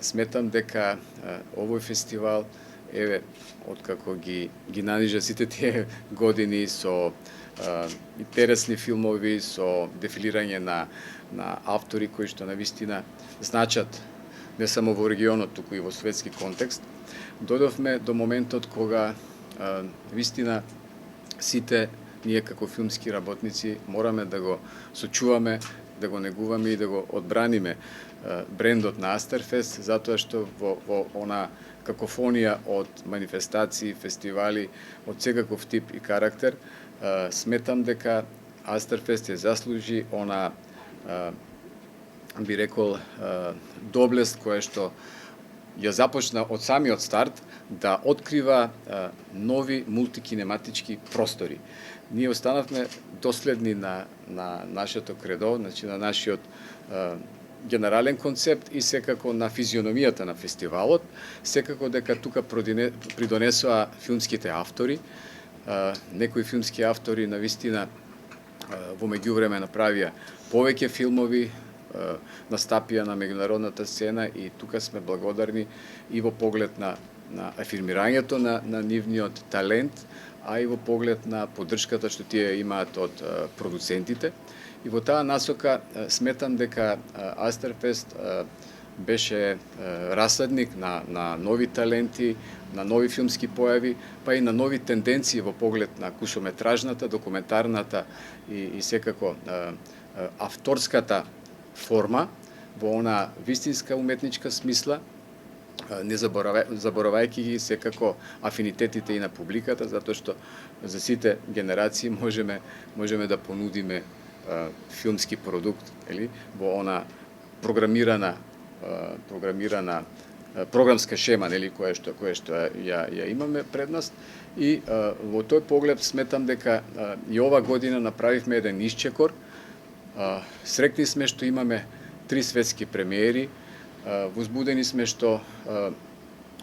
Сметам дека овој фестивал, еве, откако ги нанижа сите тие години со интересни филмови, со дефилирање на автори кои што навистина значат не само во регионот, туку и во светски контекст, додовме до моментот кога вистина сите ние како филмски работници мораме да го сочуваме, да го негуваме и да го одбраниме брендот на Астерфест, затоа што во она какофонија од манифестации, фестивали, од секаков тип и карактер, сметам дека Астерфест ја заслужи она, би рекол, доблест која што ја започна од самиот старт да открива нови мултикинематички простори. Ние останавме доследни на нашето кредо, значи на нашиот генерален концепт и секако на физиономијата на фестивалот, секако дека тука придонесоа филмските автори. Некои филмски автори навистина во меѓувреме направија повеќе филмови, настапија на меѓународната сцена и тука сме благодарни и во поглед на афирмирањето на нивниот талент, а и во поглед на поддршката што тие имаат од продуцентите. И во таа насока сметам дека Астерфест беше расадник на нови таленти, на нови филмски појави, па и на нови тенденции во поглед на кусометражната, документарната и секако авторската форма во она вистинска уметничка смисла, не заборавајќи ги секако афинитетите и на публиката, затоа што за сите генерации можеме да понудиме филмски продукт, во она програмирана програмска шема, која што ја имаме пред нас. И во тој поглед сметам дека и ова година направивме еден исчекор. Среќни сме што имаме 3 светски премиери. Возбудени сме што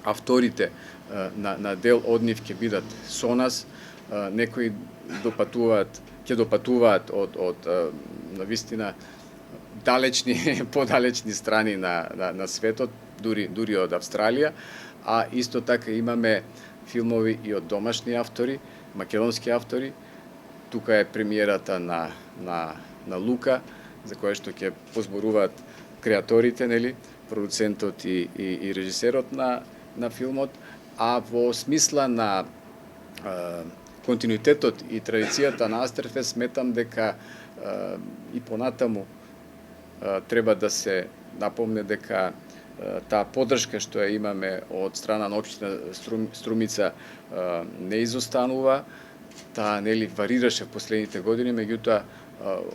авторите на дел од нив ќе бидат со нас. Некои ќе допатуваат од навистина далечни, подалечни страни на светот, дури од Австралија, а исто така имаме филмови и од домашни автори, македонски автори. Тука е премиерата на Лука, за која што ќе позборуваат креаторите, продуцентот и режисерот на филмот, а во смисла на континуитетот и традицијата на Астерфест сметам дека и понатаму треба да се напомне дека таа поддршка што ја имаме од страна на општина Струмица не изостанува. Таа варираше в последните години, меѓутоа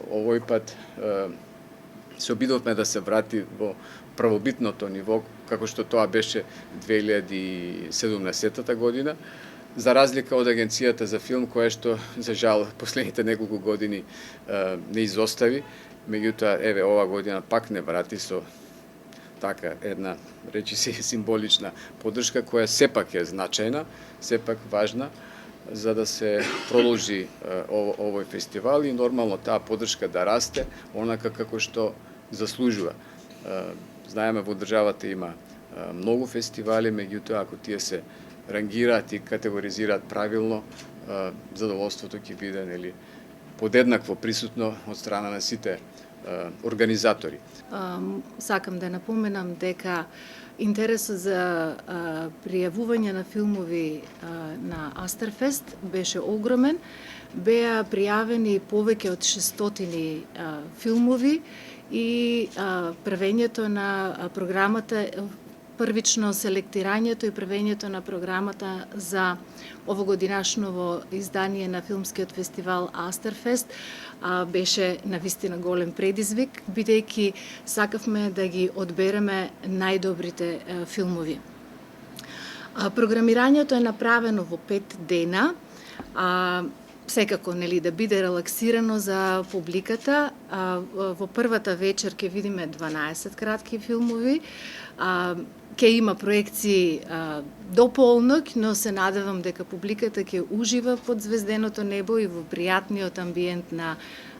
овој пат се обидовме да се врати во правобитното ниво, како што тоа беше 2017 година, за разлика од Агенцијата за филм, која што, за жал, последните неколку години не изостави. Меѓутоа, еве, ова година пак не врати со така една, речи си, символична поддршка, која сепак е значајна, сепак важна, за да се продолжи овој фестивал и нормално таа поддршка да расте, онака како што заслужува. Знаеме, во државата има многу фестивали, меѓутоа, ако тие се рангираат и категоризираат правилно, задоволството ќе биде подеднакво присутно од страна на сите организатори. Сакам да напоменам дека интересот за пријавување на филмови на Астерфест беше огромен. Беа пријавени повеќе од 600 филмови и правењето на програмата, првично селектирањето и правењето на програмата за овогодинашново издание на филмскиот фестивал Астерфест беше навистина голем предизвик, бидејќи сакавме да ги одбереме најдобрите филмови. Програмирањето е направено во 5 дена, секако да биде релаксирано за публиката. Во првата вечер ќе видиме 12 кратки филмови. Ќе има проекции до полнок, но се надевам дека публиката ќе ужива под звезденото небо и во пријатниот амбиент на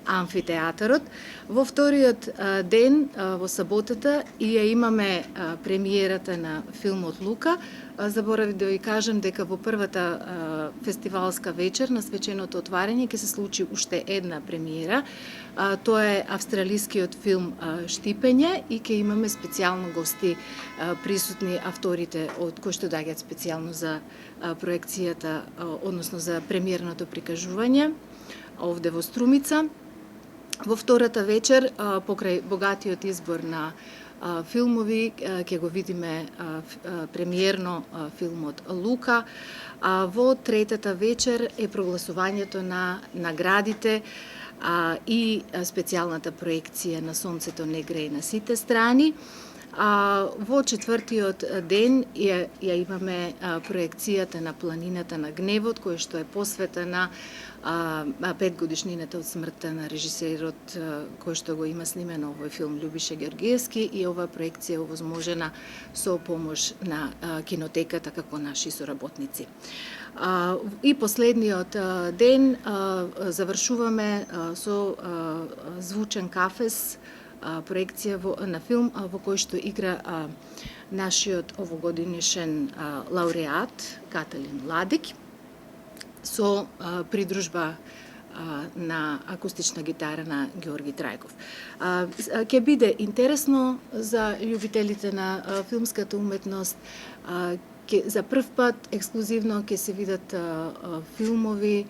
амфитеатарот. Во вториот ден, во саботата, и ја имаме премиерата на филмот Лука. Заборавив да ви кажам дека во првата фестивалска вечер на свеченото отварање ќе се случи уште една премиера. Тоа е австралискиот филм Штипење и ќе имаме специјално гости присутни авторите од кои што доаѓаат специјално за проекцијата, односно за премиерното прикажување овде во Струмица. Во втората вечер, покрај богатиот избор на филмови, ќе го видиме премиерно филмот Лука. Во третата вечер е прогласувањето на наградите и специјалната проекција на Сонцето не грее на сите страни. Во четвртиот ден ја имаме проекцијата на Планината на гневот, која што е посветена 5 годишнината од смртта на режисерот кој што го има снимено овој филм Љубиша Георгиевски, и оваа проекција е овозможена со помош на кинотеката како наши соработници. И последниот ден завршуваме со звучен кафес, проекција на филм во кој што игра нашиот овогодинешен лауреат Каталин Ладик со придружба на акустична гитара на Георги Трајков. Ќе биде интересно за љубителите на филмската уметност. За прв пат ексклузивно ќе се видат филмови,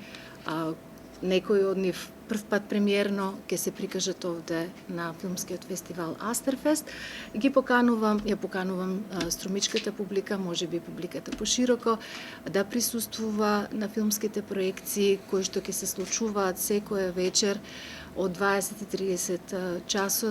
некои од нив прв пат премиерно ќе се прикажат овде на филмскиот фестивал Астерфест. Ја поканувам струмичката публика, можеби публиката пошироко, да присуствува на филмските проекции кои што ќе се случуваат секоја вечер од 20:30 часот